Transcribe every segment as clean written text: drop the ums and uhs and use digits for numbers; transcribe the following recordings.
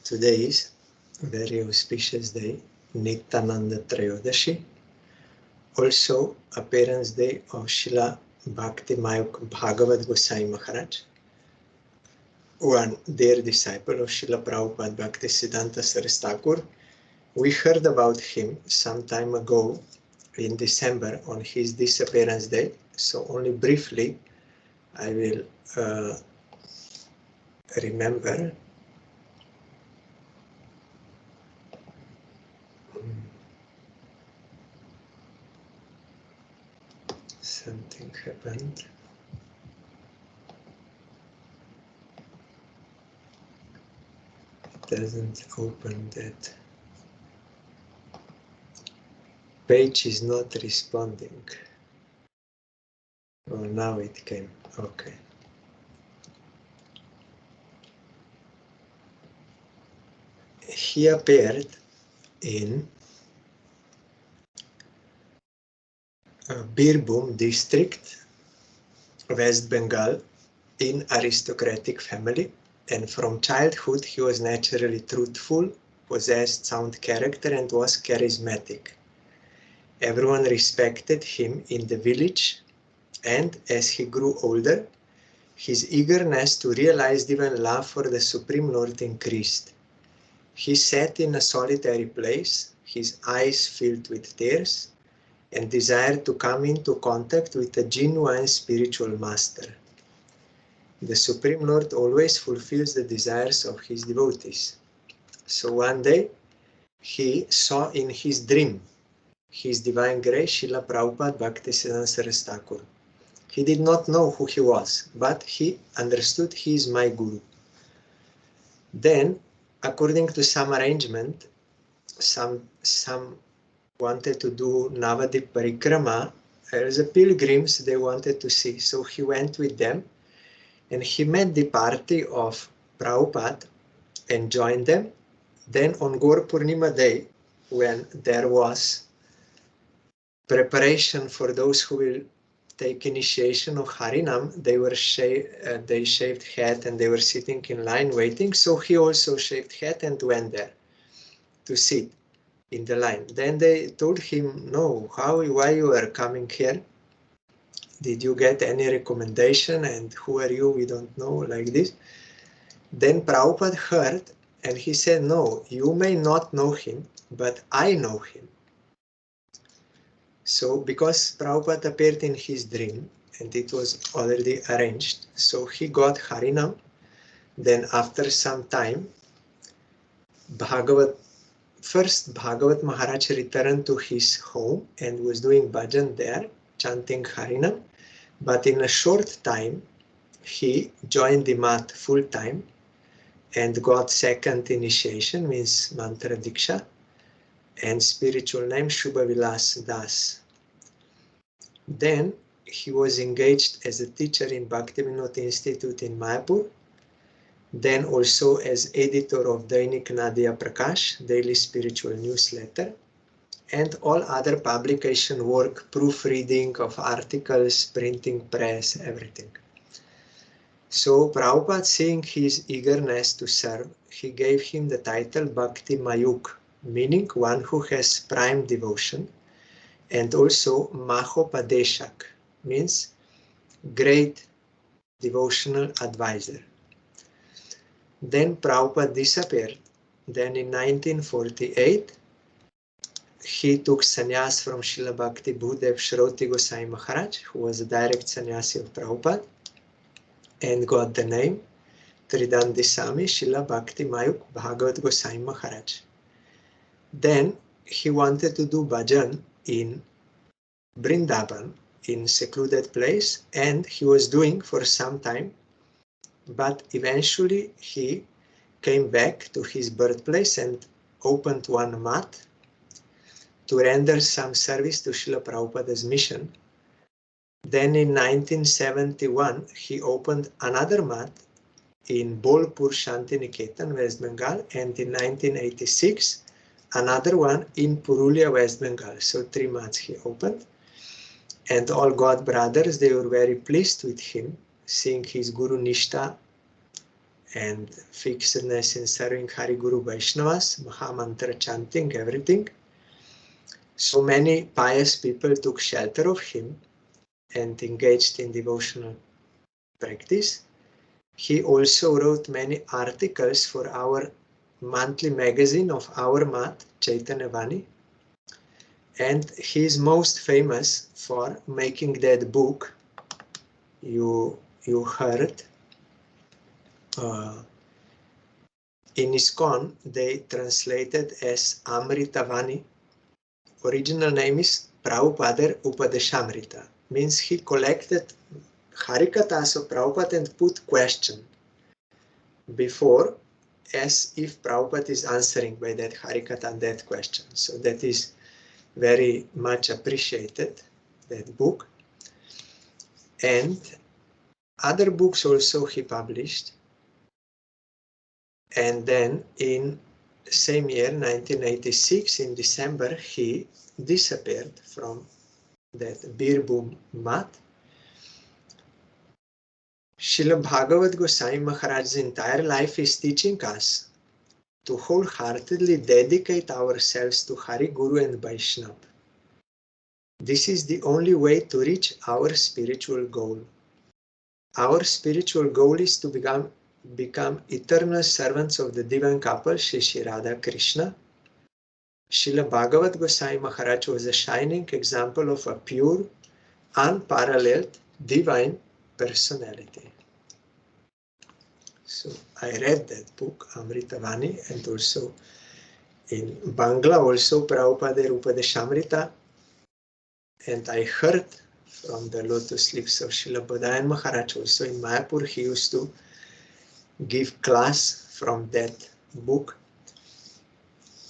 Today is a very auspicious day, Nityananda Trayodashi, also appearance day of Srila Bhakti Mayukh Bhagavat Gosvami Maharaj, one dear disciple of Srila Prabhupada Bhakti Siddhanta Saraswati Thakur. We heard about him some time ago in December on his disappearance day, so only briefly I will remember. Something happened. It doesn't open that. Page is not responding. Oh, now it came. Okay. He appeared in Birbhum district, West Bengal, in aristocratic family, and from childhood he was naturally truthful, possessed sound character, and was charismatic. Everyone respected him in the village, and as he grew older, his eagerness to realize divine love for the Supreme Lord increased. He sat in a solitary place, his eyes filled with tears, and desired to come into contact with a genuine spiritual master. The Supreme Lord always fulfills the desires of his devotees. So one day, he saw in his dream His Divine Grace Srila Prabhupada Bhakti Siddhanta Saraswati Thakur. He did not know who he was, but he understood he is my Guru. Then, according to some arrangement, some wanted to do Navadip Parikrama. As a pilgrims they wanted to see. So he went with them and he met the party of Prabhupada and joined them. Then on Gaur Purnima day, when there was preparation for those who will take initiation of Harinam, they shaved head and they were sitting in line waiting. So he also shaved head and went there to sit in the line. Then they told him, no, why you are coming here? Did you get any recommendation? And who are you? We don't know, like this. Then Prabhupada heard and he said, no, you may not know him, but I know him. So because Prabhupada appeared in his dream and it was already arranged, so he got Harinam. Then after some time, Bhagavat Maharaj returned to his home and was doing bhajan there, chanting Harinam. But in a short time, he joined the mat full time and got second initiation, means mantra diksha, and spiritual name Shubha Vilas Das. Then he was engaged as a teacher in Bhakti Vinod Institute in Mayapur. Then also as editor of Dainik Nadia Prakash, daily spiritual newsletter, and all other publication work, proofreading of articles, printing press, everything. So Prabhupada, seeing his eagerness to serve, he gave him the title Bhakti Mayukh, meaning one who has prime devotion, and also Mahopadeshak, means great devotional advisor. Then Prabhupada disappeared. Then in 1948, he took sannyas from Srila Bhakti Bhudev Shroti Goswami Maharaj, who was a direct sannyasi of Prabhupada, and got the name Tridandi Sami Srila Bhakti Mayukh Bhagavat Goswami Maharaj. Then he wanted to do bhajan in Vrindavan, in secluded place, and he was doing for some time, but eventually he came back to his birthplace and opened one mat to render some service to Srila Prabhupada's mission. Then in 1971, he opened another mat in Bolpur Shantiniketan, West Bengal, and in 1986, another one in Purulia, West Bengal. So 3 mats he opened. And all God brothers, they were very pleased with him, seeing his Guru Nishtha and fixedness in serving Hari Guru Vaishnavas, Mahamantra chanting, everything. So many pious people took shelter of him and engaged in devotional practice. He also wrote many articles for our monthly magazine of our mat, Chaitanya Vani, and he is most famous for making that book you heard. In ISKCON, they translated as Amritavani. Original name is Prabhupada Upadeshamrita. Means he collected Harikathas of Prabhupada and put question before, as if Prabhupada is answering by that Harikatha and that question. So that is very much appreciated, that book. And other books also he published. And then in the same year, 1986, in December, he disappeared from that Birbhum mat. Srila Bhagavat Goswami Maharaj's entire life is teaching us to wholeheartedly dedicate ourselves to Hari, Guru and Vaishnava. This is the only way to reach our spiritual goal. Our spiritual goal is to become eternal servants of the divine couple, Shri Radha Krishna. Srila Bhagavat Goswami Maharaj was a shining example of a pure, unparalleled, divine personality. So I read that book, Amritavani, and also in Bangla, also Prabhupada Upadeshamrita, and I heard from the lotus lips of Srila Bodhayan Maharaj also in Mayapur. He used to give class from that book.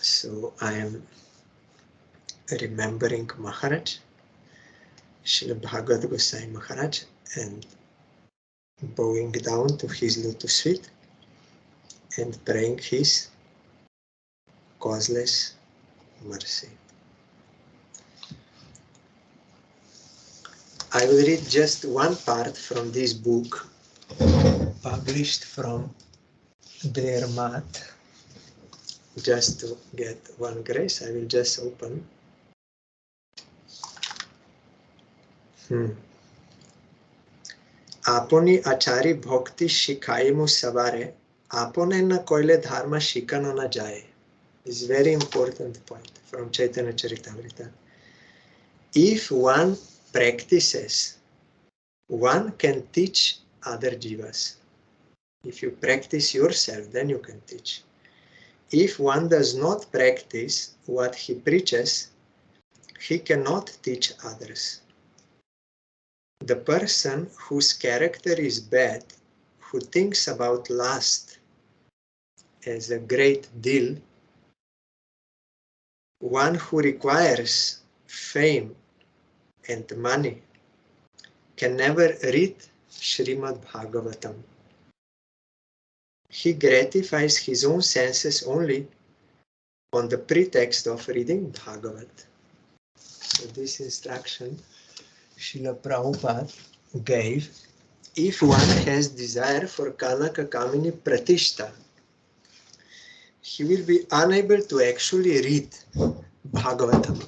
So I am remembering Maharaj, Srila Bhagavat Goswami Maharaj, and bowing down to his lotus feet and praying his causeless mercy. I will read just one part from this book, published from their mat. Just to get one grace, I will just open. Aponi achari bhakti shikaimu savare, apone na koile dharma shikano na jaye. This is very important point from Chaitanya Charitamrita. If one practices, one can teach other jivas. If you practice yourself, then you can teach. If one does not practice what he preaches, he cannot teach others. The person whose character is bad, who thinks about lust as a great deal, one who requires fame and money, can never read Srimad Bhagavatam. He gratifies his own senses only on the pretext of reading Bhagavat. So this instruction Srila Prabhupada gave: if one has desire for Kanaka Kamini Pratishta, he will be unable to actually read Bhagavatam.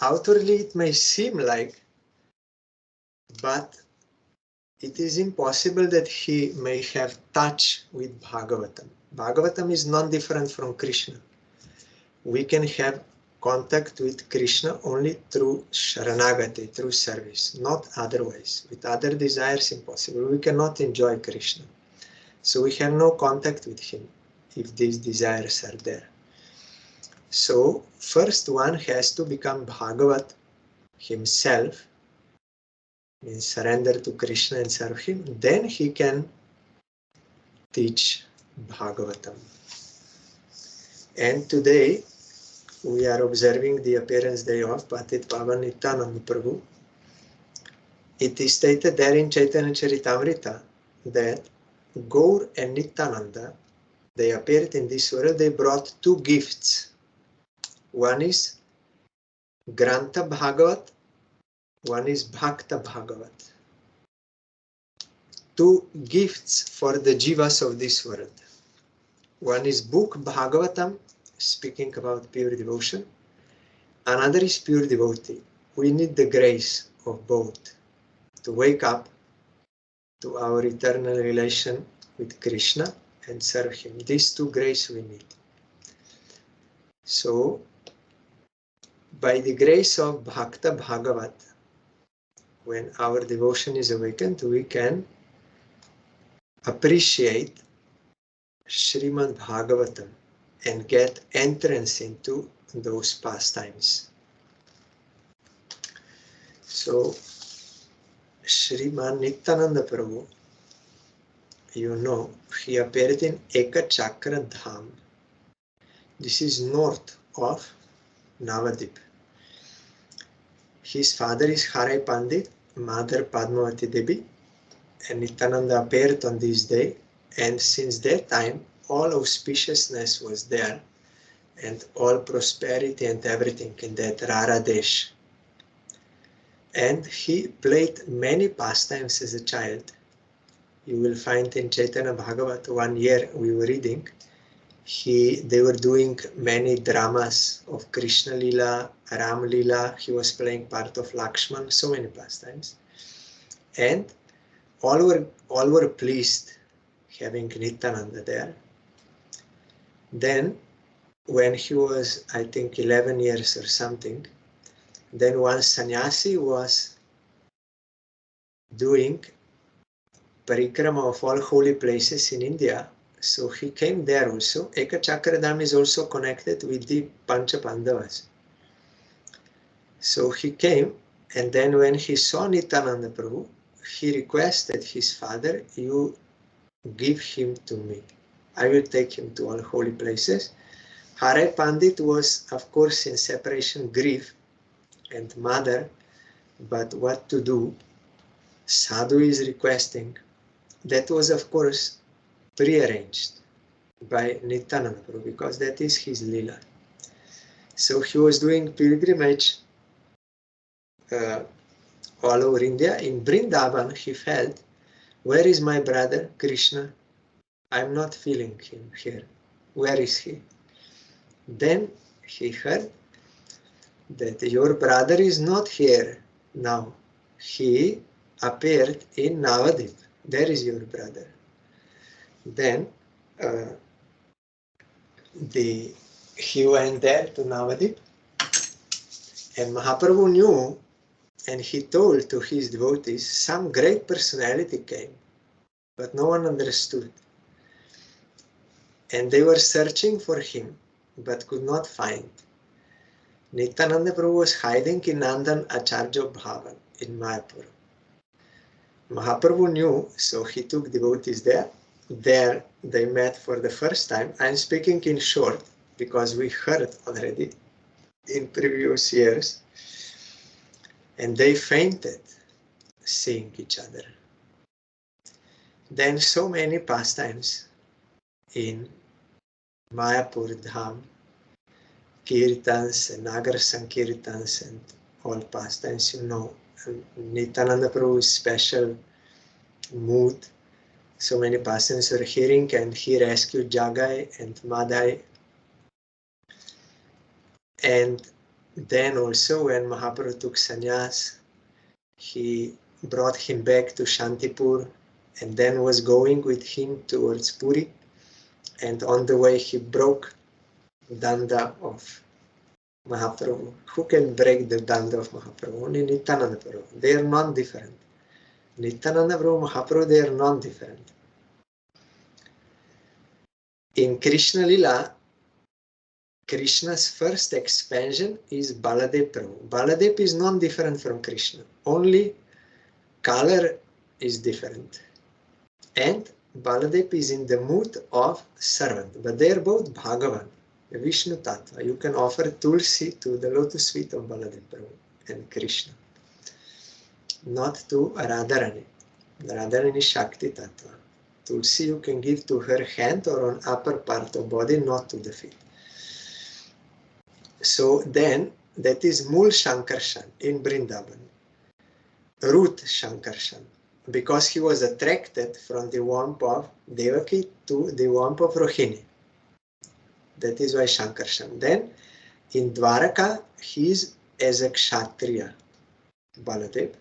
Outwardly it may seem like, but it is impossible that he may have touch with Bhagavatam. Bhagavatam is not different from Krishna. We can have contact with Krishna only through Sharanagati, through service, not otherwise. With other desires, impossible. We cannot enjoy Krishna. So we have no contact with him if these desires are there. So first one has to become Bhagavat himself, means surrender to Krishna and serve him. Then he can teach Bhagavatam. And today we are observing the appearance day of Patit Pavan Nityananda Prabhu. It is stated there in Chaitanya Charitamrita that Gaur and Nityananda, they appeared in this world, they brought two gifts. One is Grantha Bhagavat, one is Bhakta Bhagavat. two gifts for the jivas of this world. One is book Bhagavatam, speaking about pure devotion. Another is pure devotee. We need the grace of both to wake up to our eternal relation with Krishna and serve him. These two grace we need. So, by the grace of Bhakta Bhagavat, when our devotion is awakened, we can appreciate Srimad Bhagavatam and get entrance into those pastimes. So, Sriman Nityananda Prabhu, you know, he appeared in Ekachakra Dham. This is north of Navadip. His father is Harai Pandit, mother Padmavati Devi, and Nityananda appeared on this day, and since that time all auspiciousness was there and all prosperity and everything in that Rara Desh. And he played many pastimes as a child. You will find in Chaitanya Bhagavat, 1 year we were reading, they were doing many dramas of Krishna Lila, Ram Lila. He was playing part of Lakshman, so many pastimes. And all were pleased having Nityananda there. Then, when he was, I think, 11 years or something, then one sannyasi was doing parikrama of all holy places in India. So he came there also. Ekachakradham is also connected with the Pancha Pandavas. So he came, and then when he saw Nityananda Prabhu, he requested his father, you give him to me. I will take him to all holy places. Harai Pandit was, of course, in separation grief and mother, but what to do? Sadhu is requesting. That was, of course, prearranged by Nityananda Prabhu, because that is his lila. So he was doing pilgrimage all over India. In Vrindavan, he felt, where is my brother Krishna? I'm not feeling him here. Where is he? Then he heard that your brother is not here now. He appeared in Navadip. There is your brother. Then he went there to Navadip, and Mahaprabhu knew, and he told to his devotees, some great personality came, but no one understood. And they were searching for him, but could not find. Nityananda Prabhu was hiding in Nandan Acharya Bhavan in Mayapur. Mahaprabhu knew, so he took devotees there. There they met for the first time. I'm speaking in short because we heard already in previous years. And they fainted seeing each other. Then so many pastimes in Mayapur Dham, Kirtans and Nagar Sankirtans and all pastimes, you know. And Nityananda Prabhu's special mood. So many pastimes were hearing, and he rescued Jagai and Madai. And then also when Mahaprabhu took sannyas, he brought him back to Shantipur and then was going with him towards Puri. And on the way he broke danda of Mahaprabhu. Who can break the danda of Mahaprabhu? Only Nityananda Prabhu. They are non-different. Nityananda Prabhu, Mahaprabhu, they are non-different. In Krishna Lila, Krishna's first expansion is Baladev Prabhu. Baladev is non-different from Krishna. Only color is different. And Baladev is in the mood of servant. But they are both Bhagavan, Vishnu Tattva. You can offer Tulsi to the lotus feet of Baladev Prabhu and Krishna. Not to Radharani. Radharani is Shakti Tattva. Tulsi you can give to her hand or on upper part of body, not to the feet. So then, that is Mul Shankarshan in Vrindavan. Root Shankarshan because he was attracted from the warmth of Devaki to the warmth of Rohini. That is why Shankarshan. Then in Dwaraka, he is as a Kshatriya, Baladev.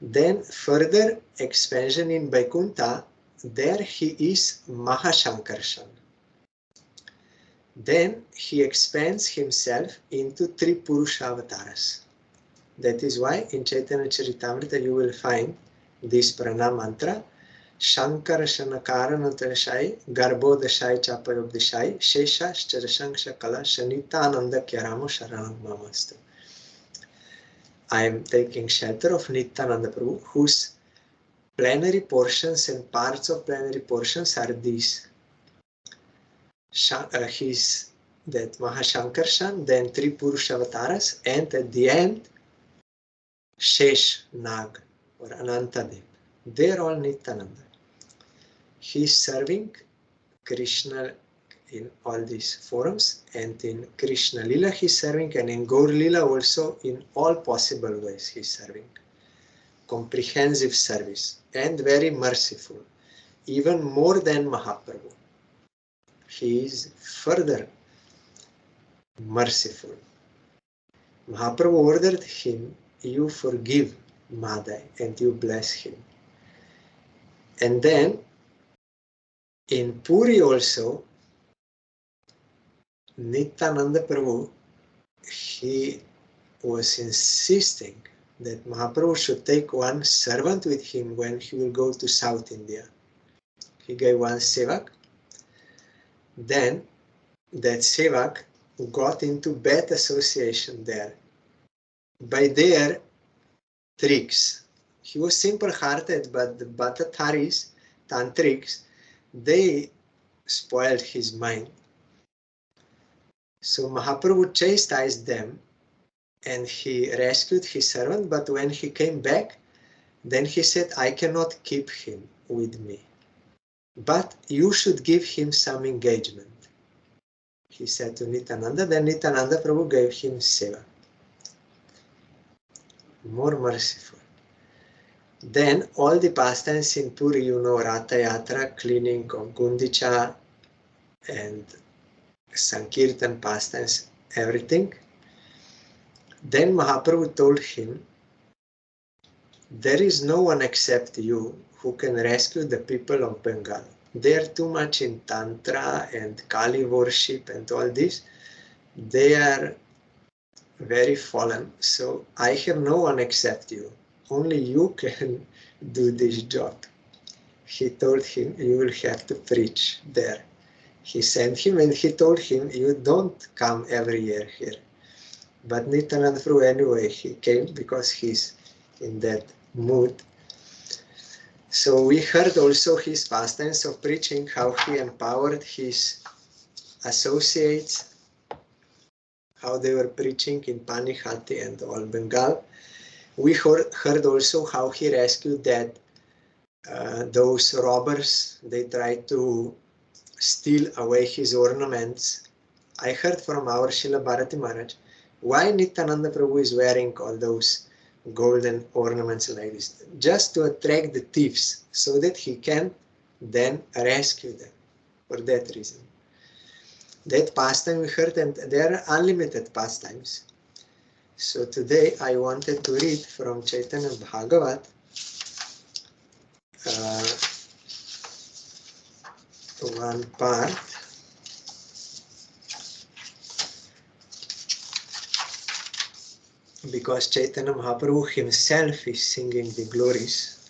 Then further expansion in Vaikuntha, there he is Mahashankarshan. Then he expands himself into three Purusha avatars. That is why in Chaitanya Charitamrita you will find this pranam mantra, Shankara Shanakaranatashai, Garbhodashai Chapayobdishai, Shesha Shcharasangsha Kala Shanitananda Kyaramo Sharanam Mamastu. I am taking shelter of Nityananda Prabhu, whose plenary portions and parts of plenary portions are these. His that Mahashankarshan, then three Purusha avatars, and at the end Shesh Nag or Anantadev. They are all Nityananda. He is serving Krishna in all these forums, and in Krishna Lila he is serving, and in Gaur Lila also in all possible ways he is serving. Comprehensive service and very merciful, even more than Mahaprabhu. He is further merciful. Mahaprabhu ordered him, you forgive Madai and you bless him. And then in Puri also, Nityananda Prabhu, he was insisting that Mahaprabhu should take one servant with him when he will go to South India. He gave one sevak. Then that sevak got into bad association there by their tricks. He was simple-hearted, but the Bhattataris, tantrics, they spoiled his mind. So Mahaprabhu chastised them and he rescued his servant, but when he came back, then he said, I cannot keep him with me, but you should give him some engagement. He said to Nityananda, then Nityananda Prabhu gave him seva. More merciful. Then all the pastimes in Puri, you know, Ratha Yatra, cleaning of Gundicha, and Sankirtan pastimes, everything. Then Mahaprabhu told him, there is no one except you who can rescue the people of Bengal. They are too much in Tantra and Kali worship and all this. They are very fallen. So I have no one except you. Only you can do this job. He told him, you will have to preach there. He sent him and he told him, you don't come every year here. But Nityananda Prabhu anyway, he came because he's in that mood. So we heard also his pastimes of preaching, how he empowered his associates, how they were preaching in Panihati and all Bengal. We heard also how he rescued that those robbers, they tried to steal away his ornaments. I heard from our Srila Bharati Maharaj, why Nityananda Prabhu is wearing all those golden ornaments like this? Just to attract the thieves, so that he can then rescue them, for that reason. That pastime we heard, and there are unlimited pastimes. So today I wanted to read from Chaitanya Bhagavat one part. Because Chaitanya Mahaprabhu himself is singing the glories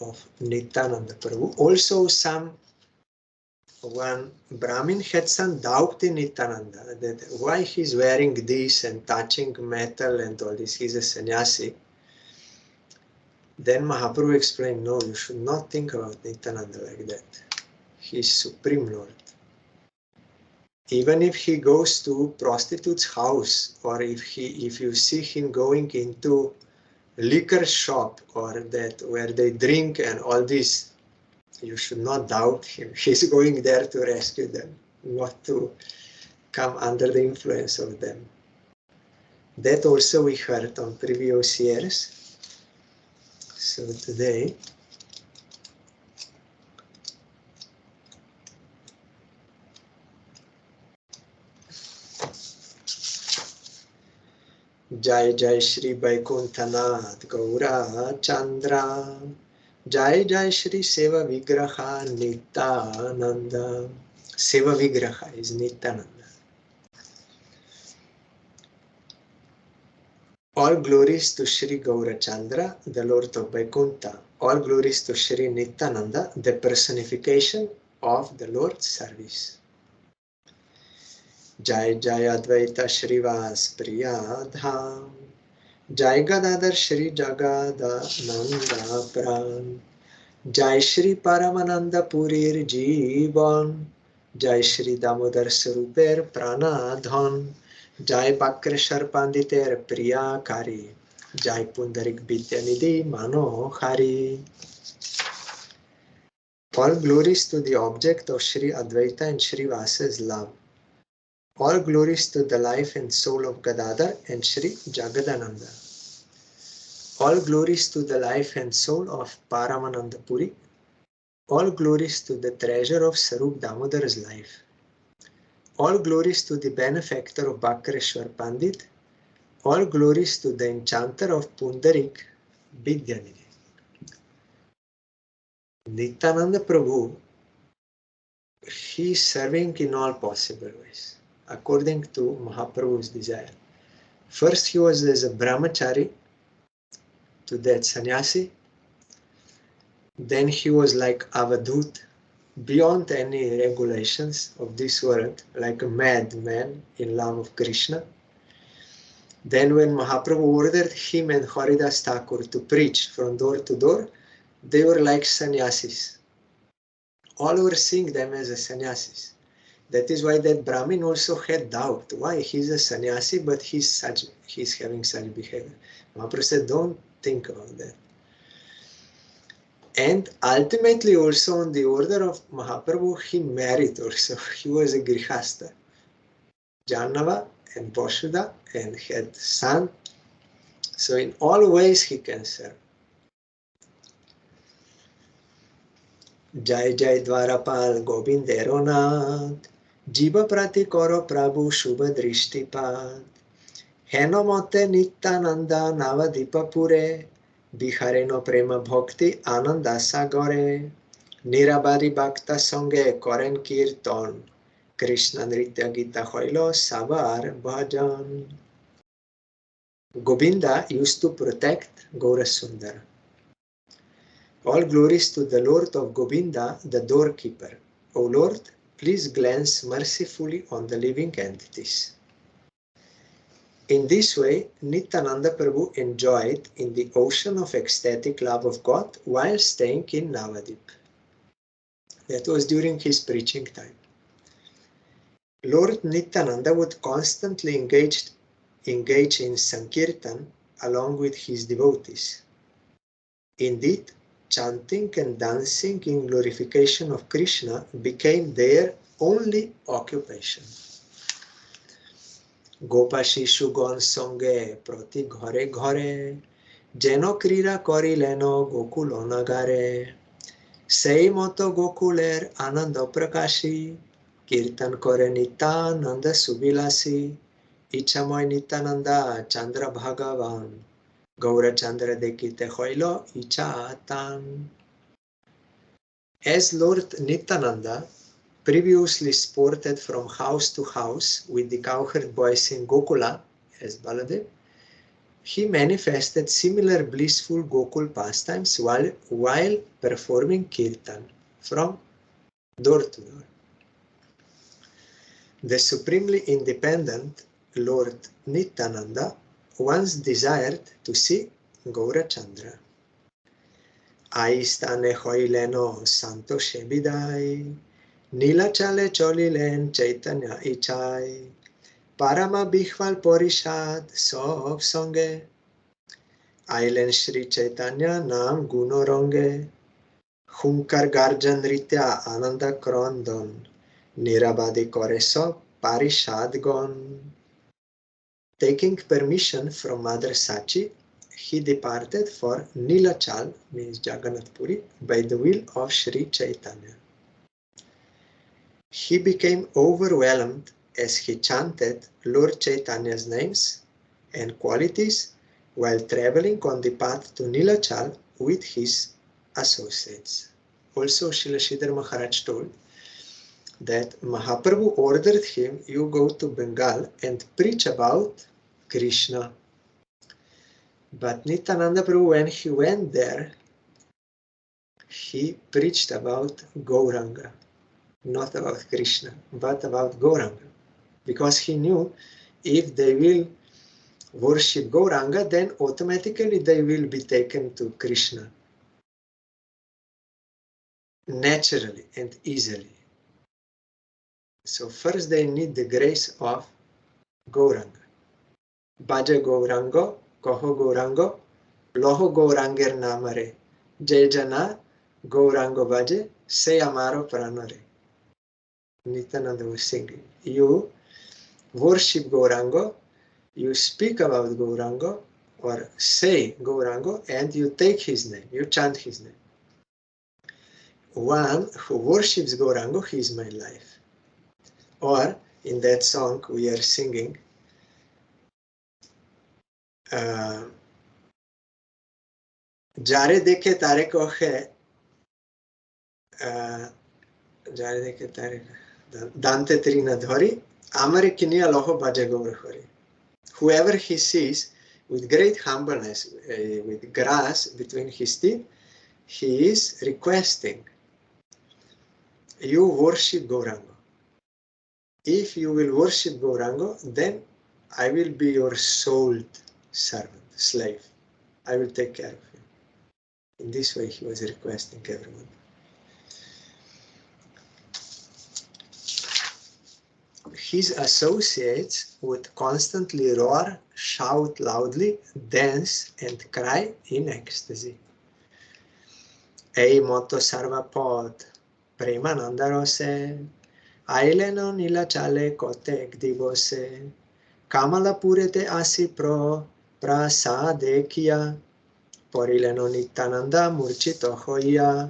of Nityananda Prabhu. Also one Brahmin had some doubt in Nityananda, that why he's wearing this and touching metal and all this, he's a sannyasi. Then Mahaprabhu explained, no, you should not think about Nityananda like that. He is Supreme Lord. Even if he goes to prostitute's house, or if you see him going into liquor shop, or that where they drink and all this, you should not doubt him. He's going there to rescue them, not to come under the influence of them. That also we heard on previous years. So today Jai Jai Shri Vaikuntanath Gaura Chandra Jai Jai Shri Seva Vigraha Nityananda. Seva Vigraha is Nityananda. All glories to Shri Gaurachandra, the Lord of Vaikuntha. All glories to Shri Nityananda, the personification of the Lord's service. Jai Jai Advaita Shrivas Priya Dham. Jai Gadadhar Shri Jagadananda Pran. Jai Shri Paramananda Purir Jivan. Jai Shri Damodar Saruper Pranadhan. Jai Bakreshar Panditer Priyakari. Jai Pundarik Vidyanidhi Manohari. All glories to the object of Shri Advaita and Shri Vasa's love. All glories to the life and soul of Gadadhar and Shri Jagadananda. All glories to the life and soul of Paramananda Puri. All glories to the treasure of Sarup Damodar's life. All glories to the benefactor of Bakreshwar Pandit. All glories to the enchanter of Pundarik, Vidyanidhi. Nityananda Prabhu, he is serving in all possible ways, according to Mahaprabhu's desire. First, he was as a brahmachari, to that sannyasi. Then he was like avadhut, beyond any regulations of this world, like a madman in love of Krishna. Then when Mahaprabhu ordered him and Haridas Thakur to preach from door to door, they were like sannyasis. All were seeing them as a sannyasis. That is why that Brahmin also had doubt. Why? He's a sannyasi, but he's having such behavior. Mahaprabhu said, don't think about that. And ultimately also on the order of Mahaprabhu, he married also. He was a grihasta. Jannava and Vasudha, and had son. So in all ways he can serve. Jai Jai Dwarapal Gobindero Nath, Jiva Prati Koro Prabhu Shubha Drishtipad, Heno Mote Nityananda Navadipa Pure, Bihareno Prema Bhakti Ananda Sagore, Nirabadi Bhakta Sange Koren Kirtan, Krishna Nritya Gita Hoilo Savar Bhajan. Govinda used to protect Gaurasundara. All glories to the Lord of Govinda, the doorkeeper. O Lord, please glance mercifully on the living entities. In this way, Nityananda Prabhu enjoyed in the ocean of ecstatic love of God while staying in Navadip. That was during his preaching time. Lord Nityananda would constantly engage in Sankirtan along with his devotees. Indeed, chanting and dancing in glorification of Krishna became their only occupation. Gopa Shishugon Songe Proti Ghore Ghore Jeno Krira Korileno Gokulonagare Sei Moto Gokuler Ananda Prakashi Kirtan Kore Nityananda Subilasi Ichamoy Nityananda Chandra Bhagavan Gaura Chandra Dekite Hoilo Ichatan. As Lord Nityananda previously sported from house to house with the cowherd boys in Gokula as Baladev, he manifested similar blissful Gokul pastimes while performing kirtan from door to door. The supremely independent Lord Nityananda once desired to see Gaurachandra. Aistane hoileno santo shebidai, Nilachale cholilen Chaitanya ichai, Parama bihval porishad sob songe, Ailen Shri Chaitanya nam gunoronge, Hunkar garjan ritya ananda krondon, Nirabadi kore sob parishad gon. Taking permission from Mother Sachi he departed for Nilachal, means Jagannath Puri, by the will of Sri Chaitanya. He became overwhelmed as he chanted Lord Chaitanya's names and qualities while traveling on the path to Nilachal with his associates. Also, Srila Sridhar Maharaj told that Mahaprabhu ordered him, you go to Bengal and preach about Krishna. But Nityananda Prabhu, when he went there, he preached about Gauranga, not about Krishna, but about Gauranga. Because he knew if they will worship Gauranga, then automatically they will be taken to Krishna. Naturally and easily. So first they need the grace of Gauranga. Bhaja Gaurango, Koho Gaurango, Loho Gauranger Namare, Jejana Gaurango Bhaje, Se Amaro Pranare. Nityananda was singing. You worship Gaurango, you speak about Gaurango, or say Gaurango, and you take his name, you chant his name. One who worships Gaurango, he is my life. Or in that song we are singing, Jare dekhe tare kohe, Jare dekhe tare Dante trina dhori, Amare kinia loho bhaje gaur hori. Whoever he sees with great humbleness, with grass between his teeth, he is requesting, you worship Gaurango. If you will worship Gaurango, then I will be your souled servant, slave. I will take care of you. In this way, he was requesting everyone. His associates would constantly roar, shout loudly, dance, and cry in ecstasy. Ei moto sarvapod, premananda rose, aileno nilachale kotek divose, kamalapurete asi pro prasadekia, porileno Nityananda murchito hoya,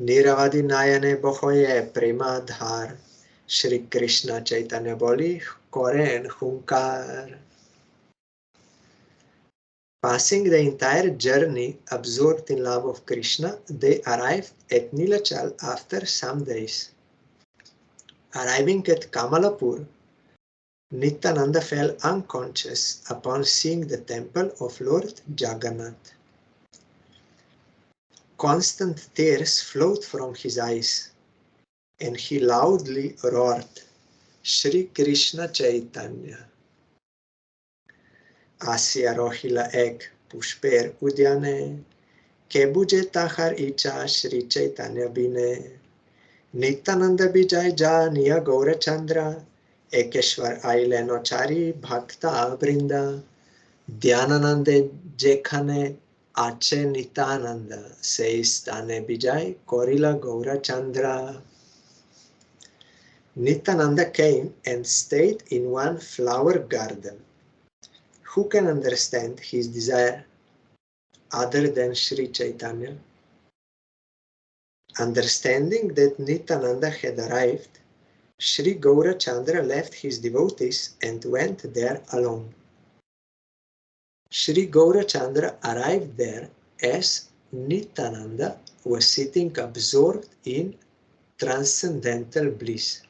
niravadi nayane bohoye premadhar, Shri Krishna Chaitanya boli koren hunkar. Passing the entire journey absorbed in love of Krishna, they arrived at Nilachal after some days. Arriving at Kamalapur, Nityananda fell unconscious upon seeing the temple of Lord Jagannath. Constant tears flowed from his eyes, and he loudly roared, Shri Krishna Chaitanya. Asya rohila ek pushper udyane, kebuje tahar icha Shri Chaitanya bine, Nityananda bijay janiya Gaura Chandra, Ekeshwar aileno chari bhakta brinda, Dhyananande jekhane ache Nityananda, seistane bijay korila Gaura Chandra. Nityananda came and stayed in one flower garden. Who can understand his desire other than Sri Chaitanya? Understanding that Nityananda had arrived, Sri Gaura Chandra left his devotees and went there alone. Sri Gaura Chandra arrived there as Nityananda was sitting absorbed in transcendental bliss.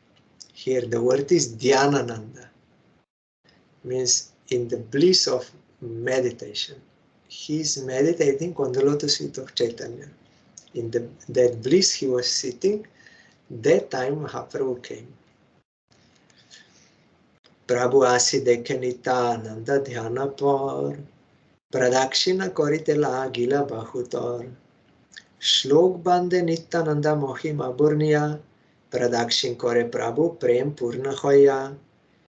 Here the word is Dhyanananda, means in the bliss of meditation. He is meditating on the lotus feet of Chaitanya. In that bliss he was sitting, that time Mahaprabhu came. Prabhu asi dekhe Nityananda dhyana par, pradakshina korite lagila bahutor. Shlok bande Nityananda mohima burniya, pradakshin kore Prabhu prem purna hoya.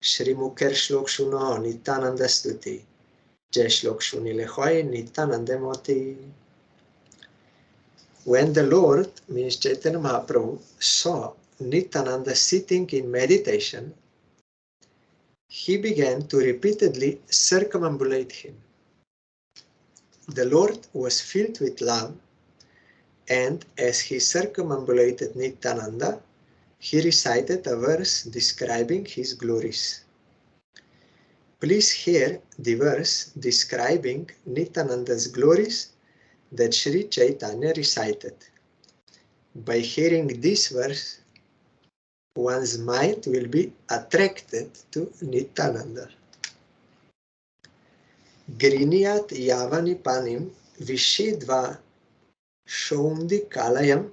Shri Mukher Shlok Shuno Nityananda Stuti, Jai Shlok Shuni Lehoy Nityananda Moti. When the Lord, means Chaitanya Mahaprabhu, saw Nityananda sitting in meditation, he began to repeatedly circumambulate him. The Lord was filled with love, and as he circumambulated Nityananda, he recited a verse describing his glories. Please hear the verse describing Nityananda's glories that Sri Chaitanya recited. By hearing this verse, one's mind will be attracted to Nityananda. Griniyat yavani panim vishidva shoundi kalayam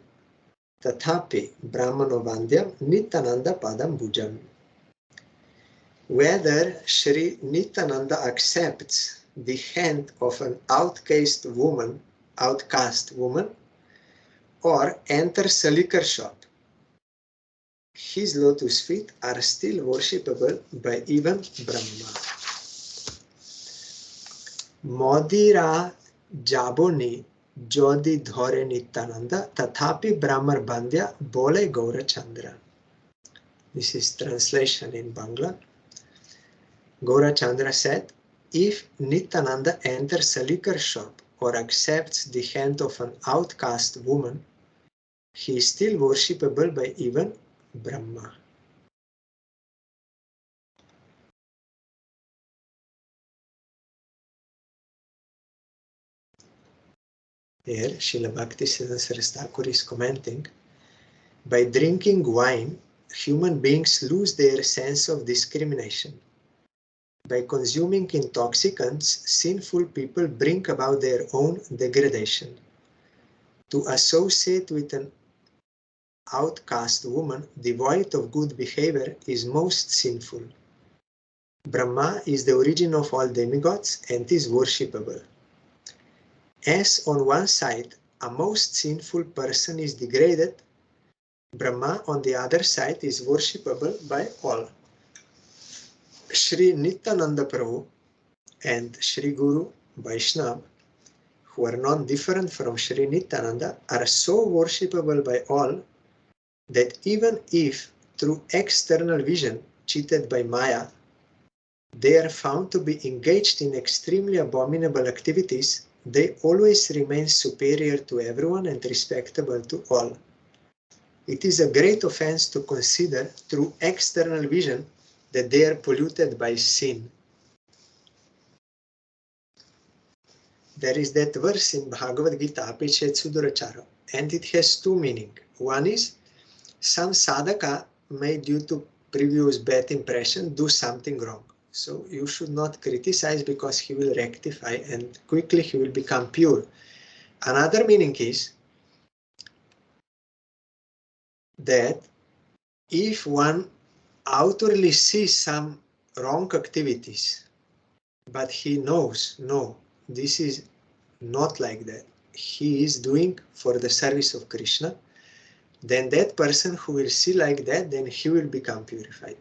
tathapi brahmanovandyam Nityananda padam bhujam. Whether Sri Nityananda accepts the hand of an outcast woman, or enters a liquor shop, his lotus feet are still worshipable by even Brahma. Modira jaboni jodi dhore Nityananda tathapi Brahmar bandya bole Gaura Chandra. This is translation in Bangla. Gaura Chandra said, if Nityananda enters a liquor shop or accepts the hand of an outcast woman, he is still worshipable by even Brahma. Here, Srila Bhakti Saraswati Thakur is commenting, by drinking wine, human beings lose their sense of discrimination. By consuming intoxicants, sinful people bring about their own degradation. To associate with an outcast woman devoid of good behavior is most sinful. Brahma is the origin of all demigods and is worshipable. As on one side, a most sinful person is degraded, Brahma on the other side is worshipable by all. Sri Nityananda Prabhu and Sri Guru Vaishnava, who are not different from Sri Nityananda, are so worshipable by all that even if through external vision, cheated by Maya, they are found to be engaged in extremely abominable activities, they always remain superior to everyone and respectable to all. It is a great offense to consider through external vision that they are polluted by sin. There is that verse in Bhagavat Gita, Apichet Sudurachara, and it has two meanings. One is, some sadhaka may, due to previous bad impression, do something wrong. So you should not criticize because he will rectify and quickly he will become pure. Another meaning is that if one outwardly sees some wrong activities, but he knows, no, this is not like that, he is doing for the service of Krishna, then that person who will see like that, then he will become purified.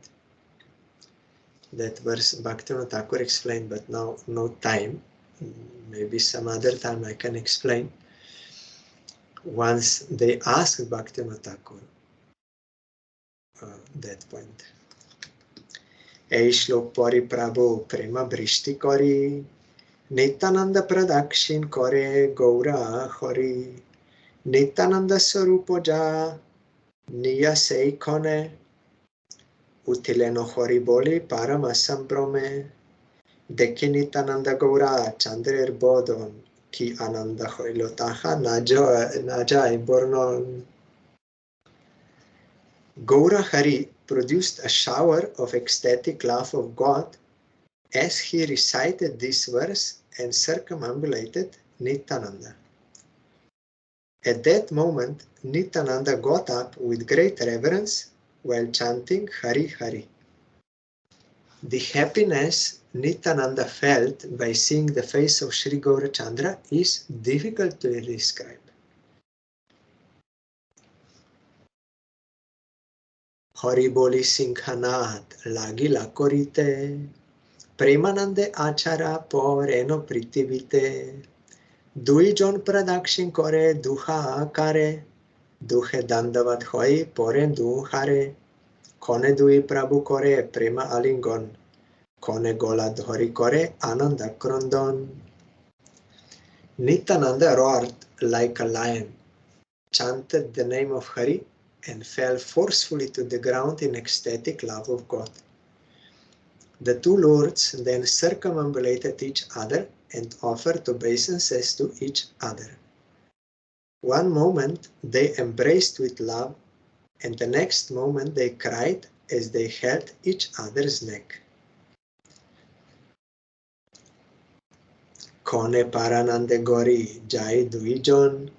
That verse Bhaktivinoda Thakur explained, but now no time. Maybe some other time I can explain. Once they asked Bhaktivinoda Thakur that point. Ei shlok pari Prabhu prema brishti kori, Nityananda pradakshin kore Gaura Hari, Nityananda sarupo ja niya sei kone, Utileno Hari boli paramasambhrome, Dekhi Nityananda Gaura Chandrer bodon, Ki ananda hoilotaha najai bornon. Gaura Hari produced a shower of ecstatic love of God as he recited this verse and circumambulated Nityananda. At that moment, Nityananda got up with great reverence while chanting Hari Hari. The happiness Nityananda felt by seeing the face of Sri Gaurachandra is difficult to describe. Hari boli Singhanath lagila korite, Premanande achara poreno pritivite, Dui jon pradakshin kore duha akare, Duhe dandavat hoi poren duhare, Kone dui Prabhu kore prema alingon, Kone gola dhori kore ananda krondon. Nityananda roared like a lion, chanted the name of Hari, and fell forcefully to the ground in ecstatic love of God. The two lords then circumambulated each other and offered obeisances to each other. One moment they embraced with love, and the next moment they cried as they held each other's neck. Kone paranande gori jai duijon,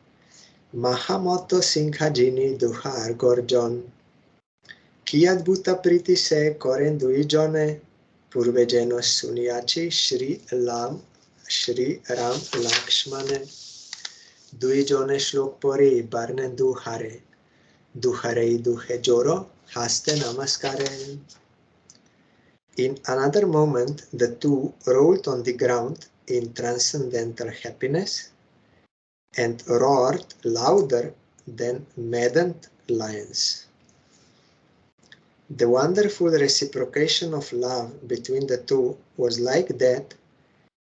Mahamoto Singhajini duhar gorjon. Ki adbhuta priti se koren duijone, Purve jeno suniachi Shri Ram Lakshmane. Duijone shlok pori barne duhare, Duharei duhe joro haste namaskare. In another moment, the two rolled on the ground in transcendental happiness and roared louder than maddened lions. The wonderful reciprocation of love between the two was like that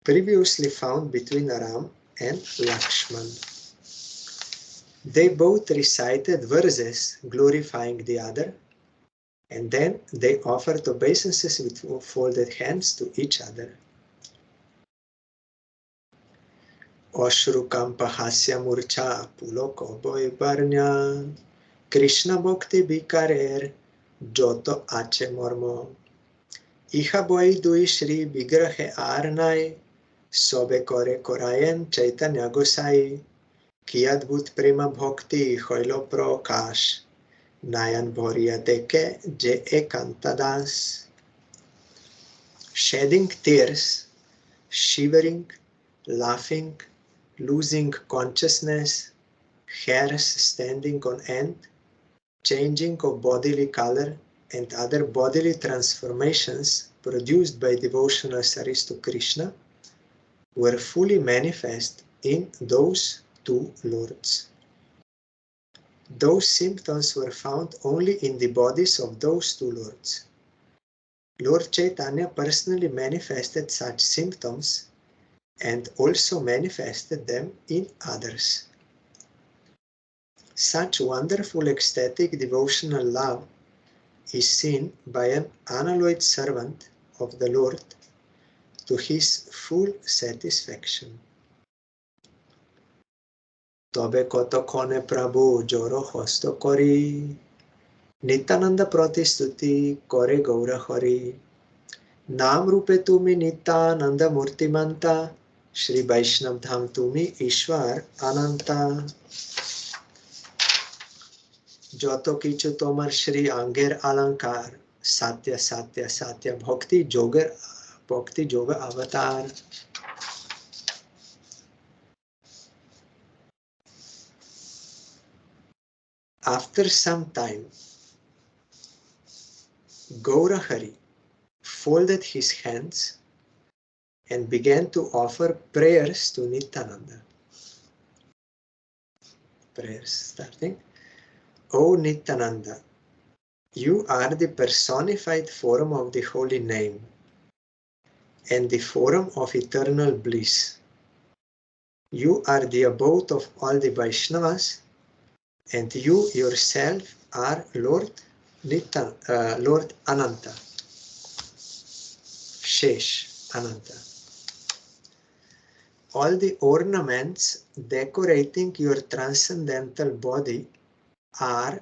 previously found between Ram and Lakshman. They both recited verses glorifying the other, and then they offered obeisances with folded hands to each other. Oshru kampa hasya murcha puloko boy barnya, Krishna bhakti bikarer joto ache mormo. Iha boy dui Shri vigrahe arnai, sobe kore korayen chaitanya gosai, ki adbhut prema bhakti hoilo prakash, nayan bhoriya deke je ekantadas. Shedding tears, shivering, laughing, losing consciousness, hairs standing on end, changing of bodily color, and other bodily transformations produced by devotional service to Krishna were fully manifest in those two lords. Those symptoms were found only in the bodies of those two lords. Lord Chaitanya personally manifested such symptoms and also manifested them in others. Such wonderful ecstatic devotional love is seen by an unalloyed servant of the Lord to his full satisfaction. Tobe kotokone Prabhu joro hosto kori, Nityananda pratistuti kore gaura hori, Naam rupe tumi Nityananda murtimanta, Shri Vaishnav dham tumi Ishwar ananta. যত কিছু তোমার শ্রী অঙ্গের অলঙ্কার, সত্য সত্য সত্য ভক্তি যোগ অবতার. After some time, Gaurahari folded his hands and began to offer prayers to Nityananda. Prayers starting. O Nityananda, you are the personified form of the holy name and the form of eternal bliss. You are the abode of all the Vaishnavas, and you yourself are Lord Ananta, Shesh Ananta. All the ornaments decorating your transcendental body are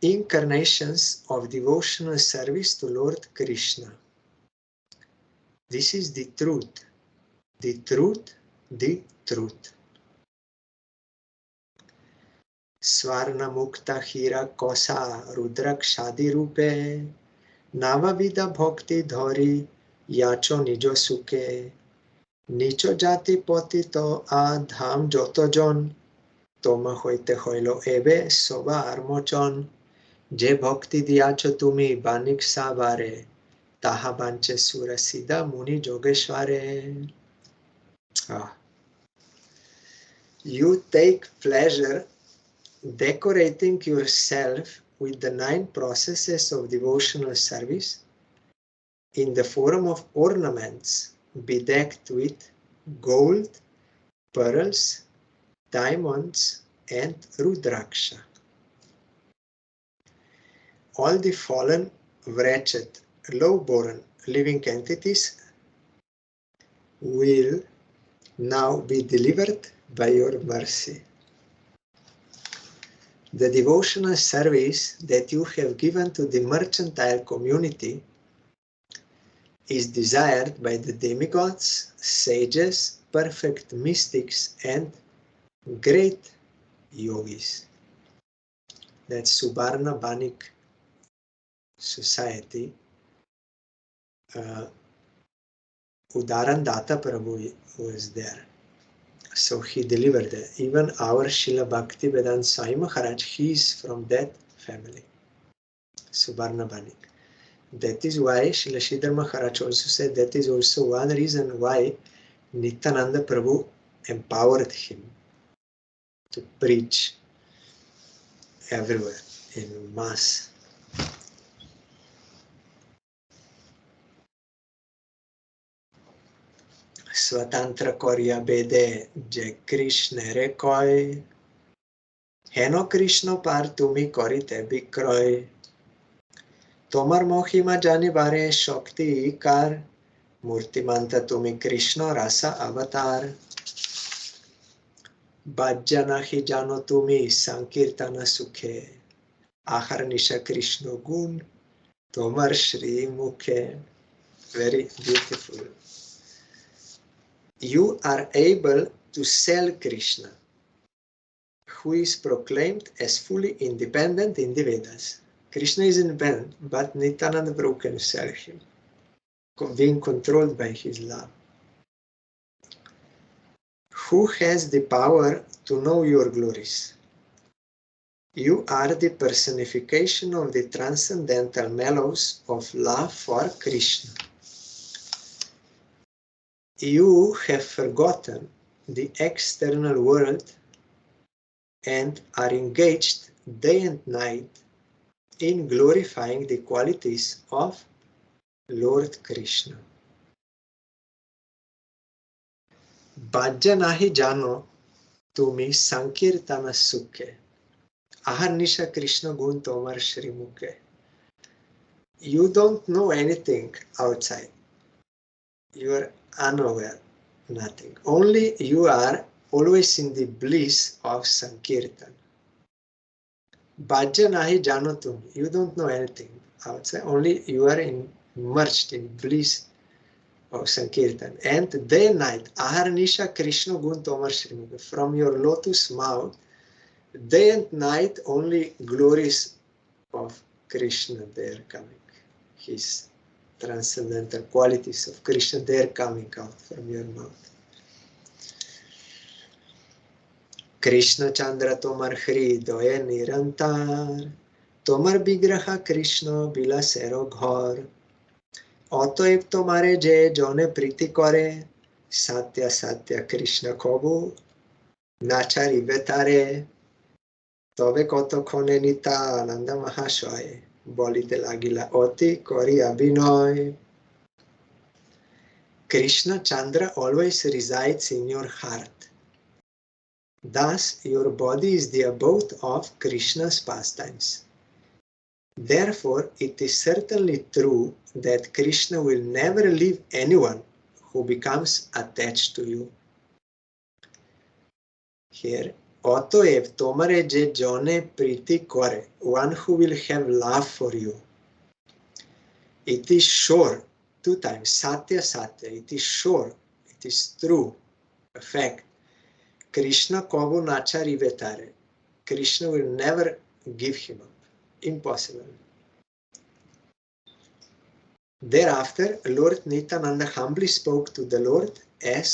incarnations of devotional service to Lord Krishna. This is the truth, the truth, the truth. Svarna mukta hira kosa rudrak shadi rupe, navavida bhakti dhari yacho nijo suke, nicho jati potito adham jotojon, toma hoite hoilo ebe soba armochon, je bhakti diacho tumi banik savare, taha banche surasida muni jogeshware. You take pleasure decorating yourself with the 9 processes of devotional service in the form of ornaments bedecked with gold, pearls, diamonds, and rudraksha. All the fallen, wretched, low-born living entities will now be delivered by your mercy. The devotional service that you have given to the mercantile community is desired by the demigods, sages, perfect mystics, and great yogis. That's Subarna Banik society. Udaran Data Prabhu was there. So he delivered it. Even our Srila Bhakti Vedanta Swami Maharaj, he is from that family, Subarna Banik. That is why Srila Sridhar Maharaj also said that is also one reason why Nityananda Prabhu empowered him to preach everywhere in mass. Svatantra korya bede je Krishna re koi heno Krishna par tumi korite bikroi tomar mohima janibare shakti ikar murtimanta tumi Krishna rasa avatar bhajanahi jano tumi sankirtana sukhe ahar nisha Krishna gun tomar shri mukhe. Very beautiful. You are able to sell Krishna, who is proclaimed as fully independent in the Vedas. Krishna is independent, but Nityananda Prabhu can sell him, being controlled by his love. Who has the power to know your glories? You are the personification of the transcendental mellows of love for Krishna. You have forgotten the external world and are engaged day and night in glorifying the qualities of Lord Krishna. Bhajanahi jano tumi sankirtana sukhe aharnisha Krishna gun tomar shri mukhe. You don't know anything outside. You are unaware, nothing. Only you are always in the bliss of Sankirtan. Bhajanahi jano tumi. You don't know anything outside. Only you are immersed in bliss of Sankirtan. And day and night, aharnisha Krishna gun tomar shri mukhe. From your lotus mouth, day and night, only glories of Krishna, they are coming. His transcendental qualities of Krishna, they are coming out from your mouth. Krishna Chandra tomar hridoye nirantar, tomar bigraha Krishna bilasero ghar. অতএব তোমারে যে জনে প্রীতি করে সাত্যা সাত্যা কৃষ্ণ কবু নাচারিবে তারে তবে কতক্ষণে নিত্যানন্দ মহাশয় বলিতে লাগিলা অতি করিয়া বিনয়. Krishna Chandra always resides in your heart. Thus, your body is the abode of Krishna's pastimes. Therefore, it is certainly true that Krishna will never leave anyone who becomes attached to you. Here, অতএব তোমারে যে জনে প্রীতি করে, one who will have love for you. It is sure, two times, satya satya, it is sure, it is true, a fact. Krishna kobu nacharive tare. Krishna will never give him up. Impossible. Thereafter, Lord Nityananda humbly spoke to the Lord as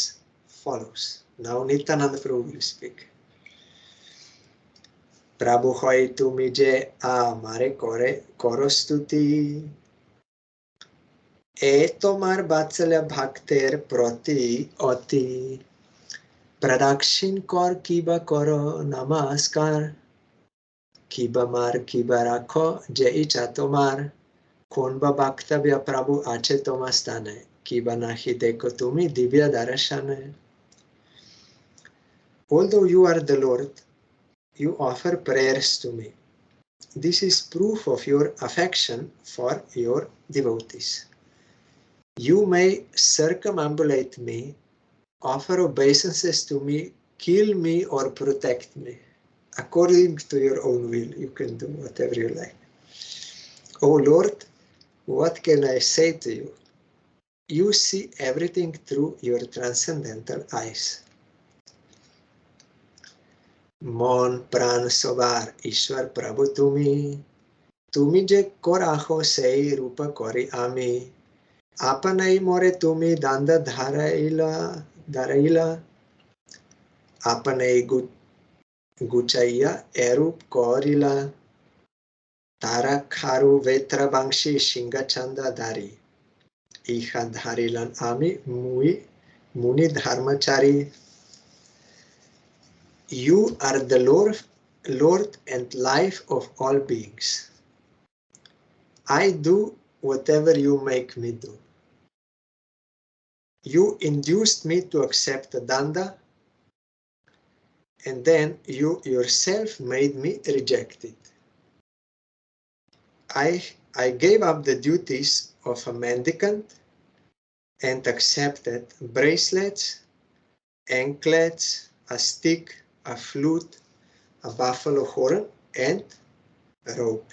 follows. Now Nityananda Prabhu will speak. Prabhu hoy tumi je amare koro stuti e tomar vatsalya bhakter proti oti pradakshin kor kiba koro namaskar kiba mar kiba rakho je icha tomar kon ba bhaktavya Prabhu ache tomar stane kiba nahi deko tumi divya darashane. although you are the Lord, you offer prayers to me. This is proof of your affection for your devotees. You may circumambulate me, offer obeisances to me, kill me, or protect me. According to your own will, you can do whatever you like. Oh Lord, what can I say to you? You see everything through your transcendental eyes. Mon pran sobar Ishwar Prabhu তুমি যে করাহো সেই রূপ করি আমি আপনাই মোরে তুমি দান্দা ধারাইলা আপনাই গুচাইয়া এরূপ করিলা তারা খারু বেত্র বাংশী সিংহাচন্দা ধারি ইহা ধারিলান আমি মুনি ধর্মচারী You are the Lord and life of all beings. I do whatever you make me do. You induced me to accept the danda, and then you yourself made me reject it. I gave up the duties of a mendicant and accepted bracelets, anklets, a stick, a flute, a buffalo horn, and a rope.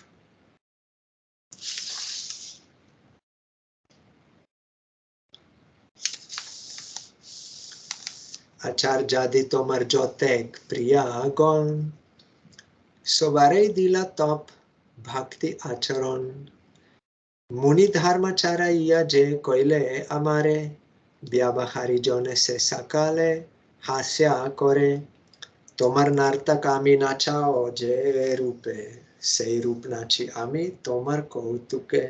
Acharjadi tomar jotek priyagon, sobarei dila top bhakti acharon, muni dharma chara iya je koile amare, vyabahari jone se sakale, hasya kore, tomar nartak ami nachao je rupe, sei rup nachi ami tomar koutuke.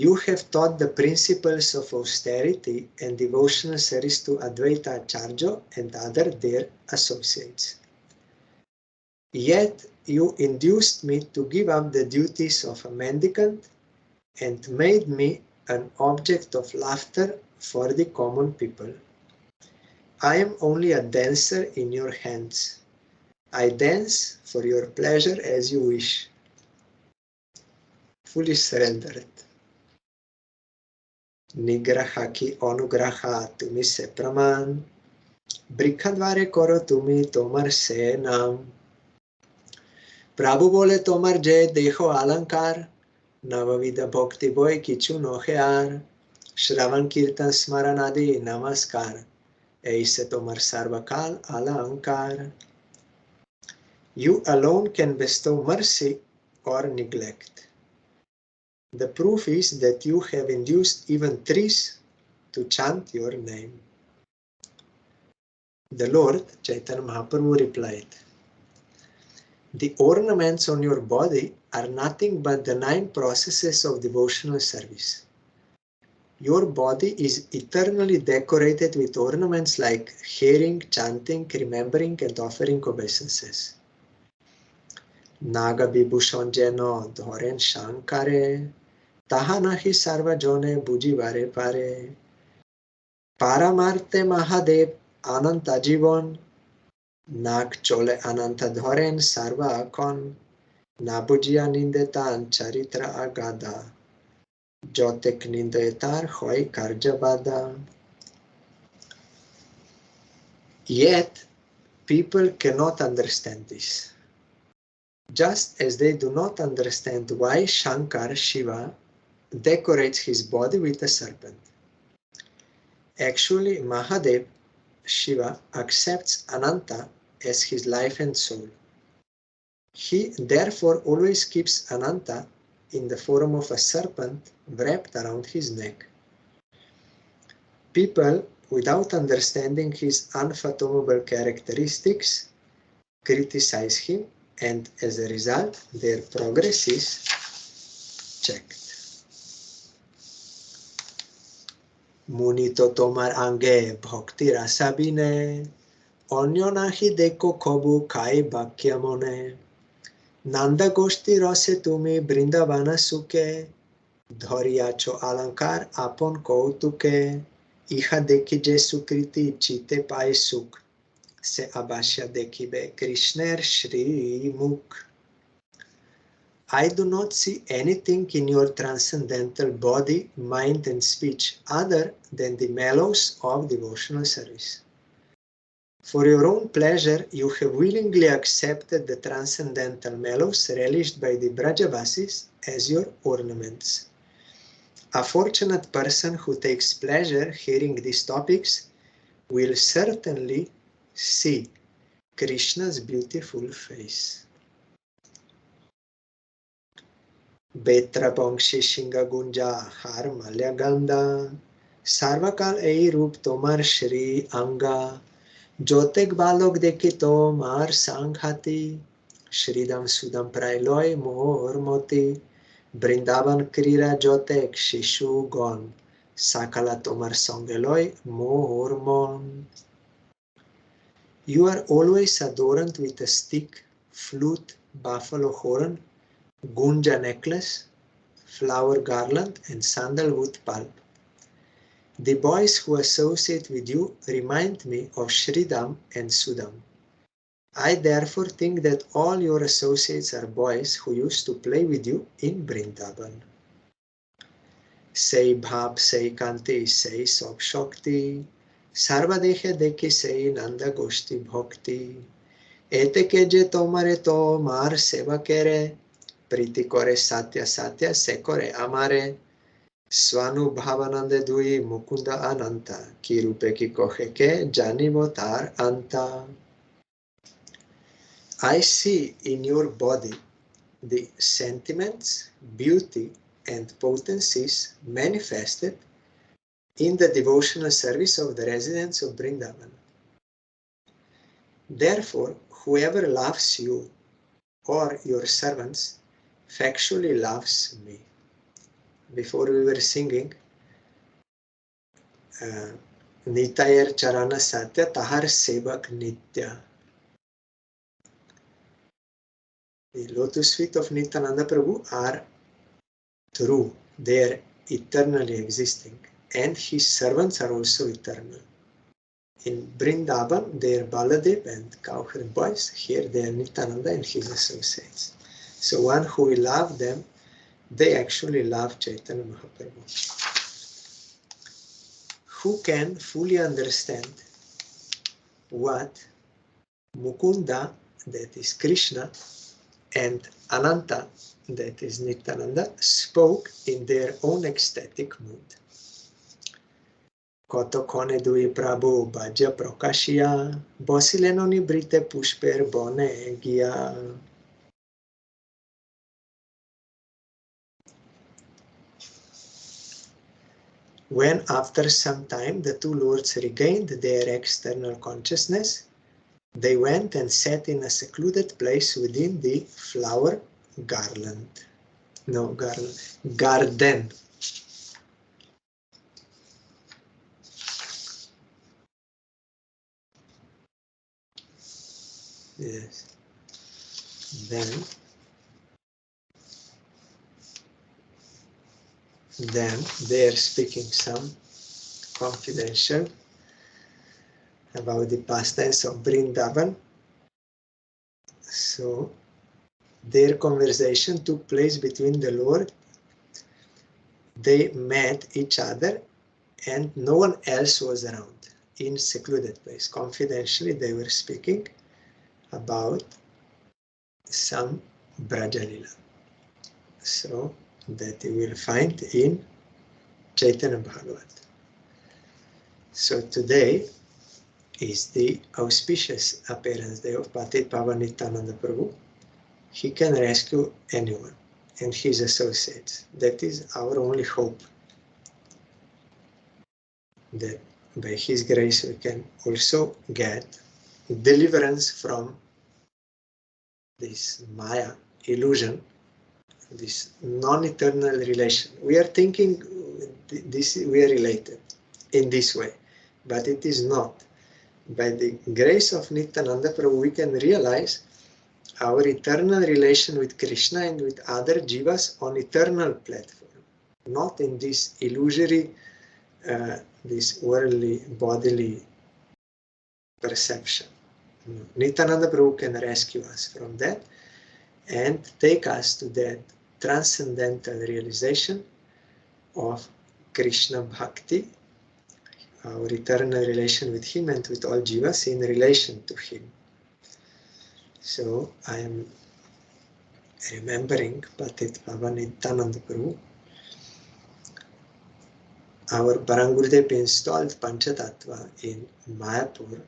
You have taught the principles of austerity and devotional service to Advaita Acharya and other dear associates. Yet you induced me to give up the duties of a mendicant and made me an object of laughter for the common people. I am only a dancer in your hands. I dance for your pleasure as you wish. Fully surrendered. Nigraha ki anugraha tumi se praman, brikhadvare koro tumi tomar se nam. Prabhu bole tomar je deho alankar, navavida bhakti boy kichu nohear, shravan kirtan smaranadi namaskar, eise tomar sarvakal alankar. You alone can bestow mercy or neglect. The proof is that you have induced even trees to chant your name. The Lord, Chaitanya Mahaprabhu, replied, the ornaments on your body are nothing but the 9 processes of devotional service. Your body is eternally decorated with ornaments like hearing, chanting, remembering, and offering obeisances. Naga Bibhushon jeno dhoren shankare, taha nahi sarva jone bujivare pare. Paramarte Mahadev ananta jivon, নাক চলে অনন্ত ধরেন সার্বক্ষণ না বুঝিয়া নিন্দে তান চরিত্র আগাধা যতেক নিন্দে তার হয় কার্যবাধা. Yet people cannot understand this, just as they do not understand why Shankar Shiva decorates his body with a serpent. Actually, Mahadev Shiva accepts Ananta as his life and soul. He therefore always keeps Ananta in the form of a serpent wrapped around his neck. People, without understanding his unfathomable characteristics, criticize him, and as a result, their progress is checked. Munito tomar ange bhakti rasabine, onyo nahi deko kobu kai bhakyamone, nanda goshti rase tumi brindavana suke, dhoriyacho alankar apon koutuke, Iha dekhi je sukriti chite pae sukh. Se abhashya dekhibe Krishner Shri Mukh. I do not see anything in your transcendental body, mind and speech other than the mellows of devotional service. For your own pleasure, you have willingly accepted the transcendental mellows relished by the Brajavasis as your ornaments. A fortunate person who takes pleasure hearing these topics will certainly see Krishna's beautiful face. Betra Bangshi Shinga Gunja Har Malya Ganda Sarvakal Ei Rup Tomar Shri Anga Jotek Balok Dekito Mar Sanghati Shridam Sudam Prailoi Mor Moti Brindavan Krira Jotek Shishu Gon Sakala Tomar Songeloi Mor Mon. You are always adorned with a stick, flute, buffalo horn, gunja necklace, flower garland, and sandalwood pulp. The boys who associate with you remind me of Shridam and Sudam. I therefore think that all your associates are boys who used to play with you in Vrindavan. Sei Bhab, Sei Kanti, Sei Sok Shokti, Sarvadehe Deki Sei Nanda Goshti Bhakti, Ete Keje Tomare Tomar Seva Kere, Priti Kore Satya Satya Sekore Amare, Swanu Bhavanande Dui Mukunda Ananta, Kirupe Ki Koheke Jani Votar Anta. I see in your body the sentiments, beauty, and potencies manifested in the devotional service of the residents of Vrindavan. Therefore, whoever loves you or your servants factually loves me. Before we were singing, Nitayar Charana Satya Tahar Sevak Nitya. The lotus feet of Nityananda Prabhu are true. They are eternally existing. And his servants are also eternal. In Vrindavan, they are Baladev and cowherd boys. Here they are Nityananda and his associates. So one who will love them, they actually love Chaitanya Mahaprabhu. Who can fully understand what Mukunda, that is Krishna, and Ananta, that is Nityananda, spoke in their own ecstatic mood? Kotokone dui Prabhu Bhaja Prakashya, Bosilenoni Brite Pushper Bone Gia. When after some time the two lords regained their external consciousness, they went and sat in a secluded place within the flower garland. No, garland. Garden. Yes. Then they are speaking some confidential about the pastimes of Vrindavan. So their conversation took place between the Lord. They met each other and no one else was around. In secluded place. Confidentially they were speaking about some Brajalila. So that you will find in Chaitanya Bhagavat. So today is the auspicious appearance day of Patit Pavan Nityananda Prabhu. He can rescue anyone and his associates. That is our only hope. That by his grace we can also get deliverance from this Maya illusion, this non-eternal relation. We are thinking this we are related in this way, but it is not. By the grace of Nityananda Prabhu, we can realize our eternal relation with Krishna and with other jivas on eternal platform, not in this illusory this worldly, bodily perception. Nityananda Prabhu can rescue us from that and take us to that transcendental realization of Krishna Bhakti, our eternal relation with Him and with all jivas in relation to Him. So I am remembering Patit Baba Nityananda Prabhu. Our Parangurudev installed Panchatattva in Mayapur.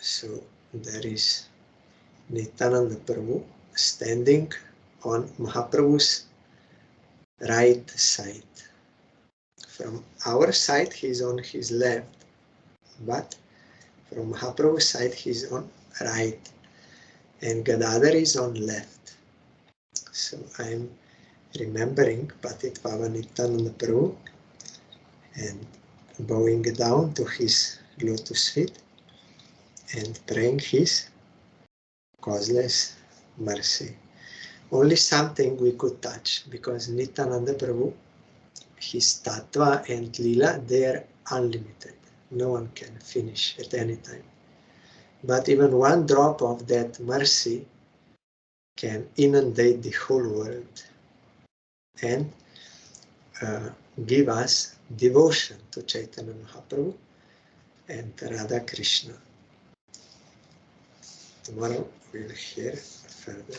So there is Nityananda Prabhu standing on Mahaprabhu's right side. From our side, he is on his left, but from Mahaprabhu's side, he is on right, and Gadadhar is on left. So I am remembering Patit Baba Nityananda Prabhu and bowing down to his lotus feet and praying his causeless mercy. Only something we could touch, because Nityananda Prabhu, his tattva and lila, they are unlimited. No one can finish at any time. But even one drop of that mercy can inundate the whole world and give us devotion to Chaitanya Mahaprabhu and Radha Krishna. Tomorrow we'll hear further.